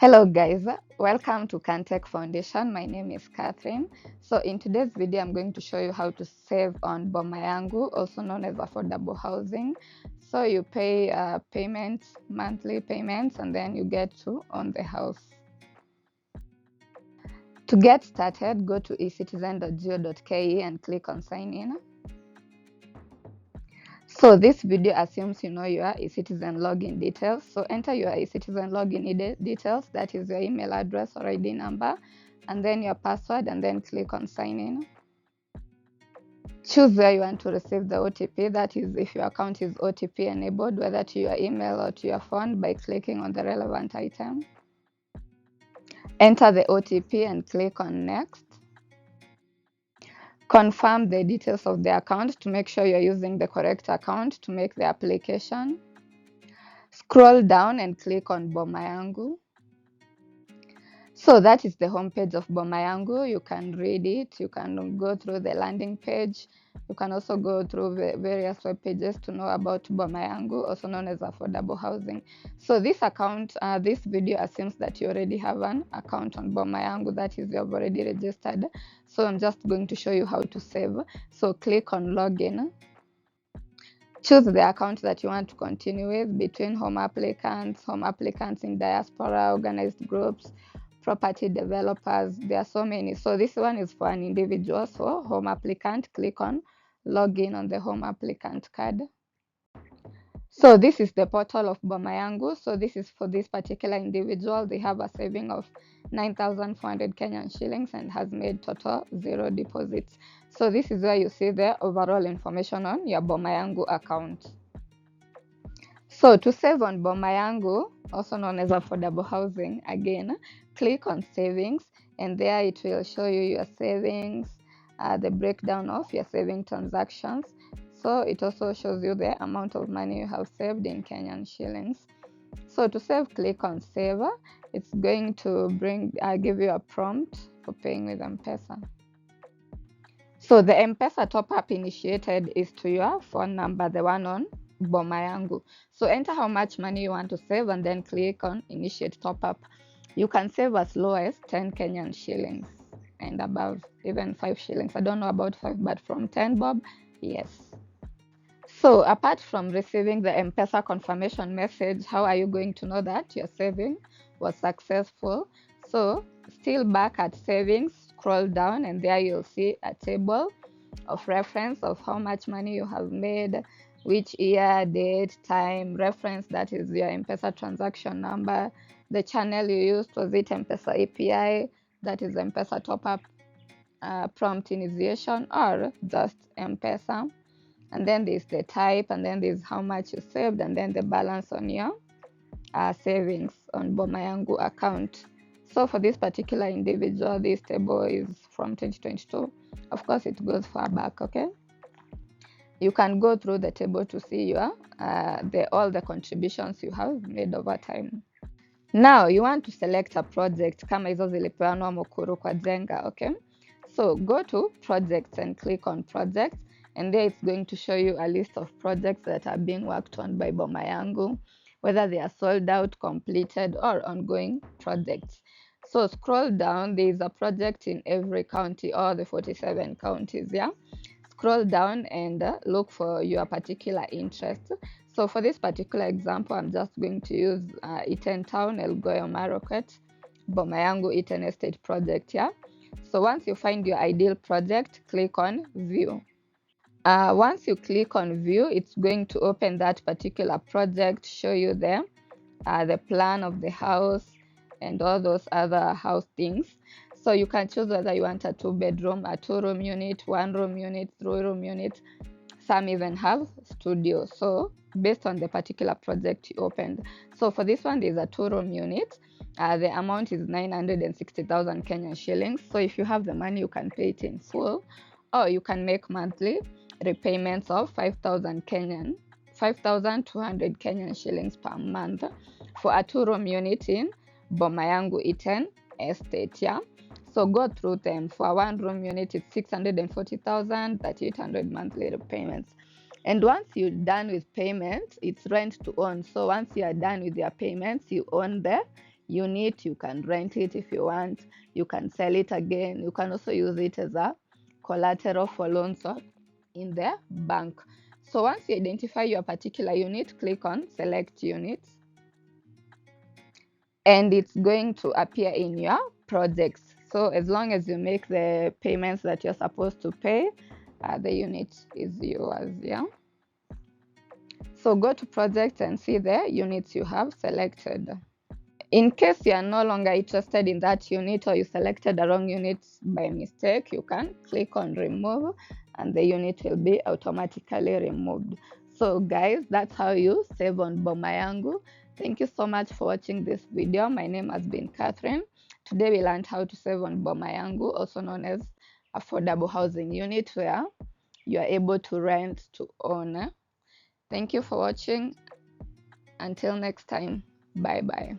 Hello guys, welcome to Caan Tech Foundation. My name is Catherine. So in today's video, I'm going to show you how to save on Boma Yangu, also known as affordable housing. So you pay payments, monthly payments, and then you get to own the house. To get started, go to ecitizen.go.ke and click on sign in. So this video assumes you know your ecitizen login details. So enter your ecitizen login details, that is your email address or ID number, and then your password, and then click on sign in. Choose where you want to receive the OTP, that is if your account is OTP enabled, whether to your email or to your phone, by clicking on the relevant item. Enter the OTP and click on next. Confirm the details of the account to make sure you're using the correct account to make the application. Scroll down and click on Boma Yangu. So that is the homepage of Boma Yangu. You can read it, you can go through the landing page, you can also go through the various web pages to know about Boma Yangu, also known as affordable housing. So this video assumes that you already have an account on Boma Yangu, that is, you have already registered. So I'm just going to show you how to save. So click on login. Choose the account that you want to continue with between home applicants in diaspora, organized groups, property developers. There are so many. So this one is for an individual. So home applicant, click on login on the home applicant card. So this is the portal of Boma Yangu. So this is for this particular individual. They have a saving of 9,400 Kenyan shillings and has made total 0 deposits. So this is where you see the overall information on your Boma Yangu account. So to save on Boma Yangu, also known as affordable housing, again, click on savings, and there it will show you your savings, the breakdown of your saving transactions. So it also shows you the amount of money you have saved in Kenyan shillings. So to save, click on save. It's going to give you a prompt for paying with M-PESA. So the M-PESA top-up initiated is to your phone number, the one on Boma Yangu. So enter how much money you want to save and then click on initiate top-up. You can save as low as 10 Kenyan shillings and above, even 5 shillings. I don't know about 5, but from 10 bob, yes. So apart from receiving the M-PESA confirmation message, how are you going to know that your saving was successful? So still back at savings, scroll down, and there you'll see a table of reference of how much money you have made, which year, date, time, reference, that is your M-PESA transaction number, the channel you used, was it M-PESA API, that is M-PESA top-up, prompt initiation, or just M-PESA. And then there's the type, and then there's how much you saved, and then the balance on your savings on Boma Yangu account. So for this particular individual, this table is from 2022. Of course, it goes far back, okay? You can go through the table to see your all the contributions you have made over time. Now, you want to select a project kama hizo zilipeanwa Mukuru kwa Jenga, okay? So go to projects and click on projects, and there it's going to show you a list of projects that are being worked on by Boma Yangu, whether they are sold out, completed, or ongoing projects. So scroll down, there is a project in every county, all the 47 counties, yeah? Scroll down and look for your particular interest. So for this particular example, I'm just going to use Iten Town, Elgeyo Marakwet, Boma Yangu Iten Estate project, yeah? So once you find your ideal project, click on view. Once you click on view, it's going to open that particular project, show you the plan of the house and all those other house things. So you can choose whether you want a 2-bedroom, a 2-room unit, 1-room unit, 3-room unit. Some even have studio. So based on the particular project you opened. So for this one, there's a 2-room unit. The amount is 960,000 Kenyan shillings. So if you have the money, you can pay it in full, or you can make monthly repayments of 5,200 Kenyan shillings per month for a 2-room unit in Boma Yangu Iten Estate, yeah? So go through them. For a 1-room unit, it's 640,000, 3,800 monthly repayments. And once you're done with payments, it's rent to own. So once you are done with your payments, you own unit. You can rent it if you want. You can sell it again. You can also use it as a collateral for loans in the bank. So once you identify your particular unit, click on select units, and it's going to appear in your projects. So as long as you make the payments that you're supposed to pay, the unit is yours. Yeah. So go to projects and see the units you have selected. In case you are no longer interested in that unit, or you selected the wrong unit by mistake, you can click on remove and the unit will be automatically removed. So guys, that's how you save on Boma Yangu. Thank you so much for watching this video. My name has been Catherine. Today we learned how to save on Boma Yangu, also known as affordable housing unit, where you are able to rent to own. Thank you for watching. Until next time, bye bye.